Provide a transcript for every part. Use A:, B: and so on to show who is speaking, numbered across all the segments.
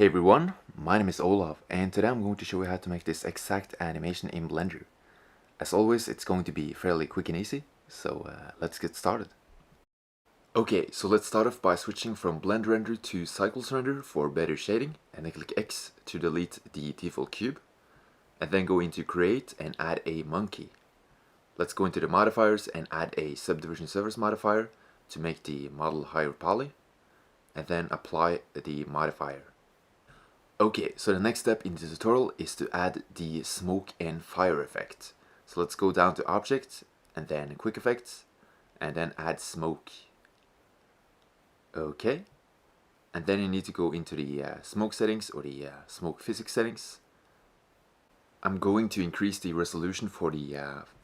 A: Hey everyone, my name is Olaf and today I'm going to show you how to make this exact animation in Blender. As always, it's going to be fairly quick and easy, so let's get started. Okay, so let's start off by switching from blend render to cycles render for better shading, and then click X to delete the default cube, and then go into create and add a monkey. Let's go into the modifiers and add a subdivision surface modifier to make the model higher poly, and then apply the modifier. Okay, so the next step in the tutorial is to add the smoke and fire effect. So let's go down to Object, and then Quick Effects, and then add smoke. Okay, and then you need to go into the smoke settings or the smoke physics settings. I'm going to increase the resolution for the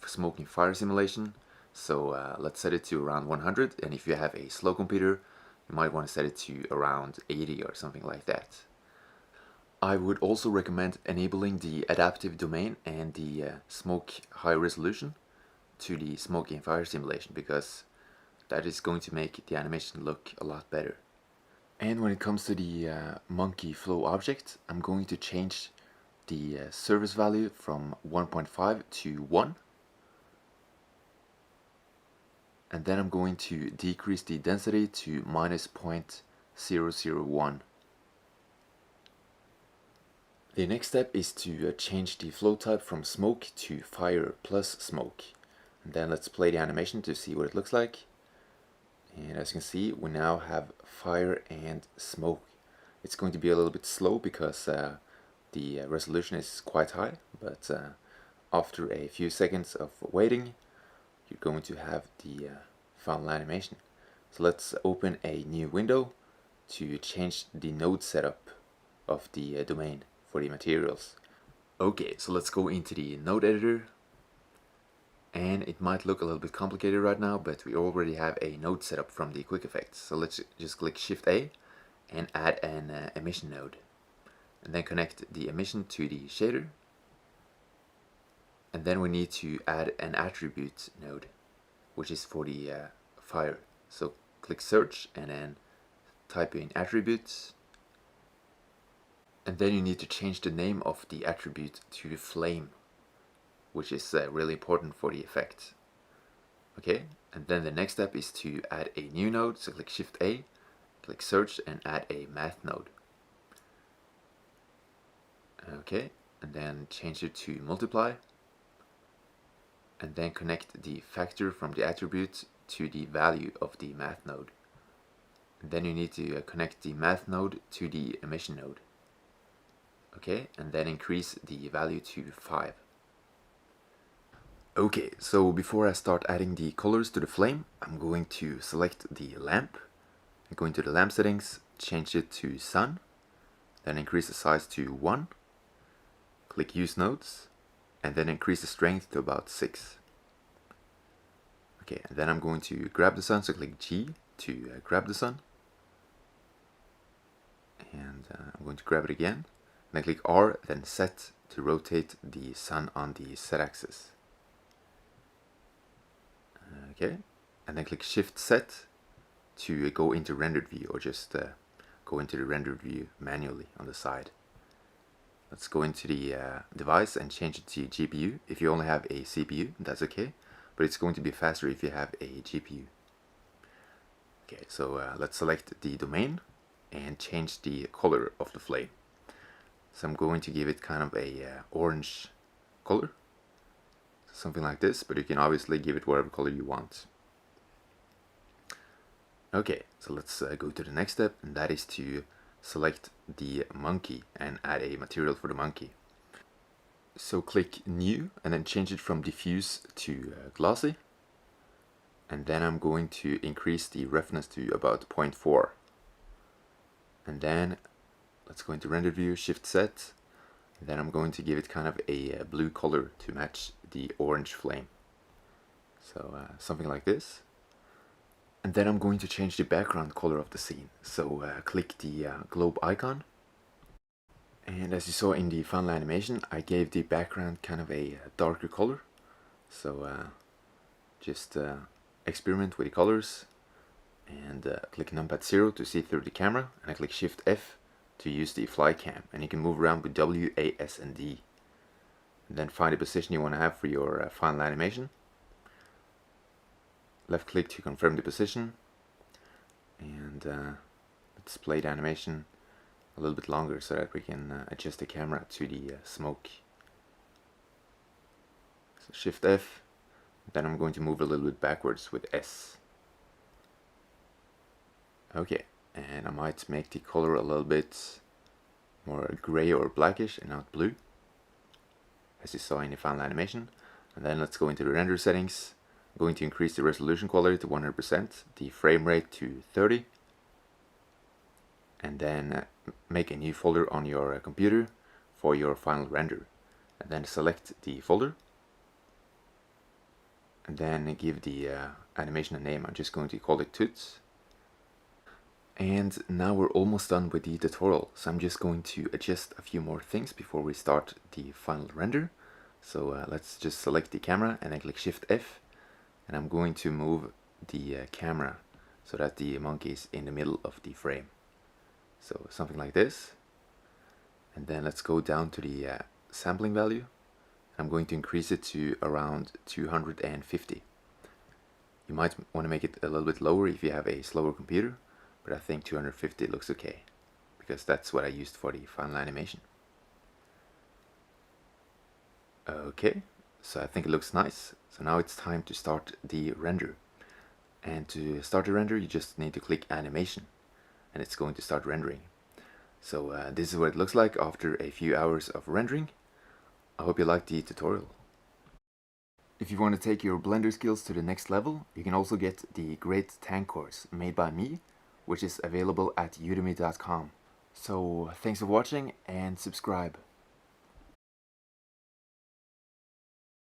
A: smoke and fire simulation, so let's set it to around 100, and if you have a slow computer, you might want to set it to around 80 or something like that. I would also recommend enabling the adaptive domain and the smoke high resolution to the smoke and fire simulation, because that is going to make the animation look a lot better. And when it comes to the monkey flow object, I'm going to change the surface value from 1.5 to 1. And then I'm going to decrease the density to minus 0.001. The next step is to change the flow type from smoke to fire plus smoke. And then let's play the animation to see what it looks like. And as you can see, we now have fire and smoke. It's going to be a little bit slow because the resolution is quite high, but after a few seconds of waiting, you're going to have the final animation. So let's open a new window to change the node setup of the domain for the materials. Okay, so let's go into the node editor. And it might look a little bit complicated right now, but we already have a node set up from the quick effects. So let's just click Shift A and add an emission node. And then connect the emission to the shader. And then we need to add an attribute node, which is for the fire. So click search and then type in attributes. And then you need to change the name of the attribute to flame, which is really important for the effect. Okay, and then the next step is to add a new node, so click Shift A, click search and add a math node. Okay, and then change it to multiply, and then connect the factor from the attribute to the value of the math node. And then you need to connect the math node to the emission node. Okay, and then increase the value to 5. Okay, so before I start adding the colors to the flame, I'm going to select the lamp, go into the lamp settings, change it to sun, then increase the size to 1, click use nodes, and then increase the strength to about 6. Okay, and then I'm going to grab the sun, so click G to grab the sun, and I'm going to grab it again, and then click R, then set to rotate the sun on the Z axis. Okay, and then click Shift Set to go into rendered view, or just go into the rendered view manually on the side. Let's go into the device and change it to GPU. If you only have a CPU, that's okay, but it's going to be faster if you have a GPU. Okay, so let's select the domain and change the color of the flame. So I'm going to give it kind of a orange color. Something like this, but you can obviously give it whatever color you want. Okay, so let's go to the next step, and that is to select the monkey and add a material for the monkey. So click new and then change it from diffuse to glossy, and then I'm going to increase the roughness to about 0.4, and then let's go into render view, shift set. Then I'm going to give it kind of a blue color to match the orange flame. So something like this. And then I'm going to change the background color of the scene. So click the globe icon. And as you saw in the final animation, I gave the background kind of a darker color. So just experiment with the colors. And click numpad 0 to see through the camera. And I click Shift F to use the fly cam, and you can move around with W, A, S, and D. And then find the position you want to have for your final animation. Left click to confirm the position, and let's play the animation a little bit longer so that we can adjust the camera to the smoke. So Shift F, then I'm going to move a little bit backwards with S. Okay, and I might make the color a little bit more gray or blackish and not blue, as you saw in the final animation. And then let's go into the render settings. I'm going to increase the resolution quality to 100%, the frame rate to 30, and then make a new folder on your computer for your final render. And then select the folder, and then give the animation a name. I'm just going to call it TWODS. And now we're almost done with the tutorial, so I'm just going to adjust a few more things before we start the final render. So let's just select the camera and then click Shift F, and I'm going to move the camera so that the monkey is in the middle of the frame. So something like this. And then let's go down to the sampling value. I'm going to increase it to around 250. You might want to make it a little bit lower if you have a slower computer, but I think 250 looks okay, because that's what I used for the final animation. Okay, so I think it looks nice. So now it's time to start the render. And to start the render, you just need to click animation, and it's going to start rendering. So this is what it looks like after a few hours of rendering. I hope you liked the tutorial. If you want to take your Blender skills to the next level, you can also get the Great Tank course made by me, which is available at udemy.com. So thanks for watching and subscribe.